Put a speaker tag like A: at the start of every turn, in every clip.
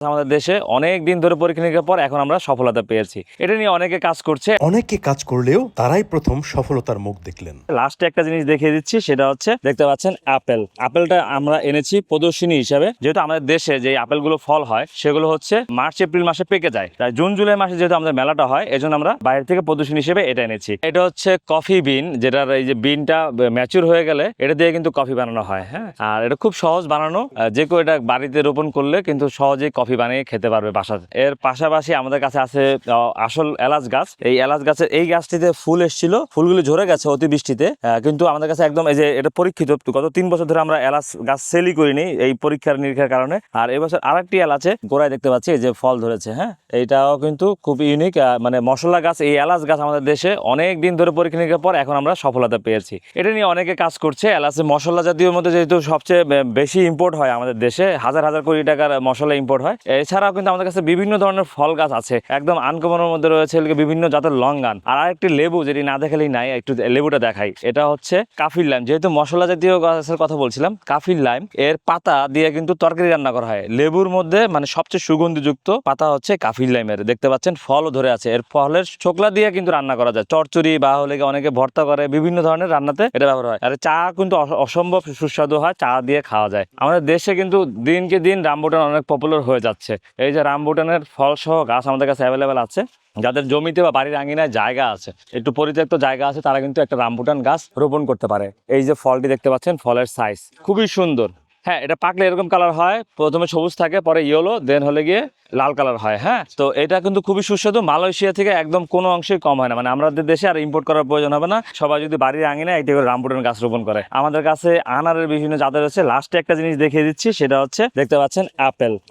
A: আমাদের দেশে অনেক দিন ধরে পরীক্ষা নিরীক্ষার পর এখন আমরা সফলতা পেয়েছি। এটা নিয়ে অনেকে কাজ করছে।
B: অনেকে কাজ করলেও তারাই প্রথম সফলতার মুখ দেখলেন।
A: লাস্টে একটা জিনিস দেখিয়ে দিচ্ছি, সেটা হচ্ছে দেখতে পাচ্ছেন আপেলটা আমরা এনেছি প্রদর্শনী হিসাবে। যেহেতু আমাদের দেশে যে আপেলগুলো ফল হয় সেগুলো হচ্ছে মার্চ এপ্রিল মাসে পেকে যায়, তাই জুন জুলাই মাসে যেহেতু আমাদের মেলাটা হয় এজন্য আমরা বাইরে থেকে প্রদর্শনী হিসেবে এটা এনেছি। এটা হচ্ছে কফি বিন, যেটার এই যে বিনটা ম্যাচুর হয়ে গেলে এটা দিয়ে কিন্তু কফি বানানো হয়। হ্যাঁ, আর এটা খুব সহজ বানানো, যে কেউ এটা বাড়িতে রোপণ করলে কিন্তু সহজেই কফি বানিয়ে খেতে পারবে বাসাতে। এর পাশাপাশি আমাদের কাছে আছে আসল এলাচ গাছ। এই এলাচ গাছের এই গাছটিতে ফুল এসেছিল, ফুলগুলি ঝরে গেছে অতিবৃষ্টিতে, কিন্তু আমাদের কাছে একদম এই যে এটা পরীক্ষিত। গত 3 বছর ধরে আমরা এলাচ গাছ সেলই করিনি এই পরীক্ষার নিরীক্ষার কারণে। আর এবছর আরেকটি এলাচে গোড়ায় দেখতে পাচ্ছি এই যে ফল ধরেছে। হ্যাঁ, এইটাও কিন্তু খুব ইউনিক, মানে মশলা গাছ। এই এলাচ গাছ আমাদের দেশে অনেক দিন ধরে পরীক্ষা নিরীক্ষার পর এখন আমরা সফলতা পেয়েছি। এটা নিয়ে অনেকে কাজ করছে। এলাচের মশলা জাতীয় মধ্যে যেহেতু সবচেয়ে বেশি ইম্পোর্ট হয় আমাদের দেশে, হাজার হাজার কোটি টাকার মশলা ইম্পোর্ট হয়। এছাড়াও কিন্তু আমাদের কাছে বিভিন্ন ধরনের ফল গাছ আছে। একদম আনকমনের মধ্যে রয়েছে বিভিন্ন জাতের লঙ্গান, আর আরেকটি লেবু যেটি না দেখালেই নাই, একটু লেবুটা দেখাই। এটা হচ্ছে কাফির লাইম। যেহেতু মশলা জাতীয় গাছের কথা বলছিলাম, কাফির লাইম এর পাতা দিয়ে কিন্তু তরকারি রান্না করা হয়। লেবুর মধ্যে মানে সবচেয়ে সুগন্ধিযুক্ত পাতা হচ্ছে কাফির লাইমের। দেখতে পাচ্ছেন ফলও ধরে আছে। এর ফলের ছোকলা দিয়ে কিন্তু রান্না করা যায়, চচ্চড়ি বা হলে অনেকে ভর্তা করে, বিভিন্ন ধরনের রান্নাতে এটা ব্যবহার হয়। আর চা কিন্তু অসম্ভব সুস্বাদু হয়, চা দিয়ে খাওয়া যায়। আমাদের দেশে কিন্তু দিনকে দিন রামবুটান অনেক পপুলার হয়ে যাচ্ছে। এই যে রামবুটানের ফল সহ গাছ আমাদের কাছে অ্যাভেলেবেল আছে। যাদের জমিতে বা বাড়ির আঙিনায় জায়গা আছে, একটু পরিত্যক্ত জায়গা আছে, তারা কিন্তু একটা রামবুটান গাছ রোপণ করতে পারে। এই যে ফলটি দেখতে পাচ্ছেন, ফলের সাইজ খুবই সুন্দর। হ্যাঁ, এটা পাকলে এরকম কালার হয়, প্রথমে সবুজ থাকে, পরে ইয়েলো, দেন হলে গিয়ে লাল কালার হয়। হ্যাঁ, তো এটা কিন্তু খুবই সুস্বাদু। মালয়েশিয়া থেকে একদম কোনো অংশেই কম হয় না, মানে আমাদের দেশে আর ইম্পোর্ট করার প্রয়োজন হবে না। সবাই যদি বাড়ির আঙিনায় একটি করে রামবুটান গাছ রোপণ করে। আমাদের কাছে আনারের বিভিন্ন জাতের আছে। লাস্টে একটা জিনিস দেখিয়ে দিচ্ছি, সেটা হচ্ছে দেখতে পাচ্ছেন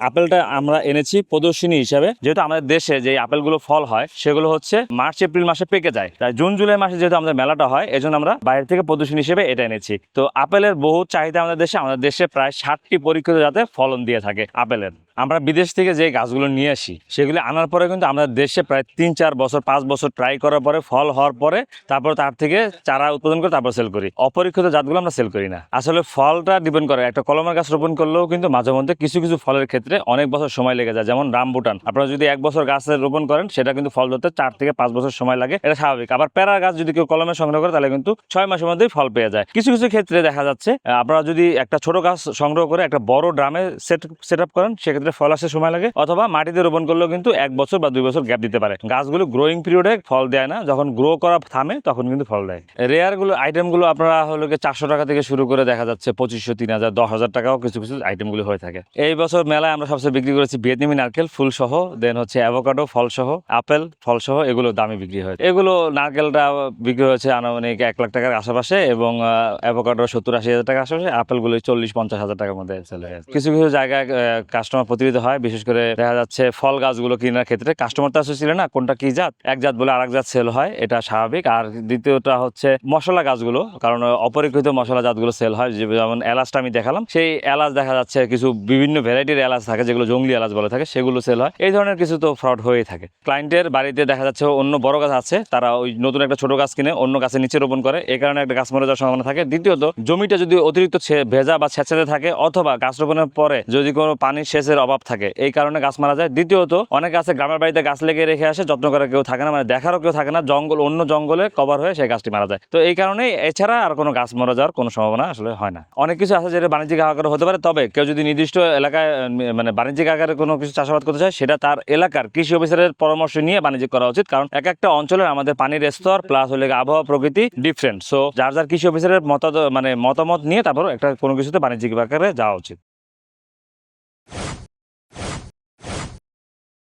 A: আপেলটা আমরা এনেছি প্রদর্শনী হিসাবে। যেহেতু আমাদের দেশে যে আপেলগুলো ফল হয় সেগুলো হচ্ছে মার্চ এপ্রিল মাসে পেকে যায়, তাই জুন জুলাই মাসে যেহেতু আমাদের মেলাটা হয় এজন্য আমরা বাইরে থেকে প্রদর্শনী হিসেবে এটা এনেছি। তো আপেলের বহু চাহিদা আমাদের দেশে প্রায় 60টি পরীক্ষিত জাতের ফলন দিয়ে থাকে আপেলের। আমরা বিদেশ থেকে যে গাছগুলো নিয়ে আসি সেগুলো আনার পরে কিন্তু আমাদের দেশে প্রায় 3-4 বছর 5 বছর ট্রাই করার পরে, ফল হওয়ার পরে তারপর তার থেকে চারা উৎপাদন করে তারপর সেল করি। অপরীক্ষিত জাতগুলো আমরা সেল করি না। আসলে ফলটা ডিপেন্ড করে, একটা কলমের গাছ রোপণ করলেও কিন্তু মাঝে মধ্যে কিছু কিছু ফলের ক্ষেত্রে অনেক বছর সময় লেগে যায়। যেমন রামবুটান, আপনারা যদি 1 বছর গাছ রোপণ করেন সেটা কিন্তু ফল ধরতে 4 থেকে 5 বছর সময় লাগে, এটা স্বাভাবিক। আবার প্যারা গাছ যদি কেউ কলমে সংগ্রহ করে তাহলে কিন্তু 6 মাসের মধ্যেই ফল পেয়ে যায়। কিছু কিছু ক্ষেত্রে দেখা যাচ্ছে আপনারা যদি একটা ছোট গাছ সংগ্রহ করে একটা বড় ড্রামে সেট আপ করেন, সেক্ষেত্রে ফল আসতে সময় লাগে। অথবা মাটিতে রোপণ করলেও কিন্তু 1 বছর বা 2 বছর গ্যাপ দিতে পারে। গাছগুলো গ্রোয়িং পিরিয়ডে ফল দেয় না, যখন গ্রো করা থামে তখন কিন্তু ফল দেয়। রেয়ারগুলো আইটেমগুলো আপনারা হলো 400 টাকা থেকে শুরু করে দেখা যাচ্ছে 2500, 3000, 10,000 টাকাও কিছু কিছু আইটেমগুলো হয়ে থাকে। এই বছর মেলায় আমরা সবচেয়ে বিক্রি করেছি ভিয়েতনামি নারকেল ফুল সহ, দেন হচ্ছে অ্যাভোকাডো ফল সহ, আপেল ফল সহ, এগুলো দামি বিক্রি হয়। এগুলো নারকেলটা বিক্রি হয়েছে আনুমানিক 1 লাখ টাকার আশেপাশে, এবং অ্যাভোকাডো 70-80 হাজার টাকার আশেপাশে, আপেলগুলো 40-50 হাজার টাকার মধ্যে সেল হয়ে যায়। কিছু কিছু জায়গায় কাস্টমার প্রতিনিধিত হয়, বিশেষ করে দেখা যাচ্ছে ফল গাছগুলো কেনার ক্ষেত্রে কাস্টমার তো আসলে না কোনটা কি জাত, এক জাত বলে আরেক জাত সেল হয়, এটা স্বাভাবিক। আর দ্বিতীয়টা হচ্ছে মশলা গাছগুলো, কারণ অপরিকৃত মশলা জাতগুলো সেল হয়। যেমন এলাচটা আমি দেখালাম, সেই এলাচ দেখা যাচ্ছে কিছু বিভিন্ন ভ্যারাইটির এলাচ থাকে যেগুলো জঙ্গলি এলাচ বলে থাকে, সেগুলো সেল হয়। এই ধরনের কিছু তো ফ্রড হয়েই থাকে। ক্লায়েন্টের বাড়িতে দেখা যাচ্ছে অন্য বড় গাছ আছে, তারা ওই নতুন একটা ছোট গাছ কিনে অন্য গাছের নিচে রোপণ করে, এই কারণে একটা গাছ মরে যাওয়ার সম্ভাবনা থাকে। দ্বিতীয়ত, জমিটা যদি অতিরিক্ত ভেজা বা ছেঁচড়ে থাকে, অথবা গাছ রোপণের পরে যদি কোনো পানির সেচের অভাব থাকে, এই কারণে গাছ মারা যায়। দ্বিতীয়ত, অনেক আছে গ্রামের বাড়িতে গাছ লেগে রেখে আসে, যত্ন করার কেউ থাকে না, মানে দেখারও কেউ থাকে না, অন্য জঙ্গলে কভার হয়ে সেই গাছটি মারা যায়। তো এই কারণে এছাড়া আর কোনো গাছ মারা যাওয়ার কোনো সম্ভাবনা আসলে হয় না। অনেক কিছু আছে যেটা বাণিজ্যিক আকারে হতে পারে, তবে কেউ যদি নির্দিষ্ট এলাকায় মানে বাণিজ্যিক আকারে কোনো কিছু চাষাবাদ করতে চায়, সেটা তার এলাকার কৃষি অফিসারের পরামর্শ নিয়ে বাণিজ্যিক করা উচিত। কারণ এক একটা অঞ্চলের আমাদের পানির স্তর প্লাস হলে আবহাওয়া প্রকৃতি ডিফারেন্ট। সো যার কৃষি অফিসারের মতামত নিয়ে তারপর একটা কোনো কিছুতে বাণিজ্যিক আকারে যাওয়া উচিত।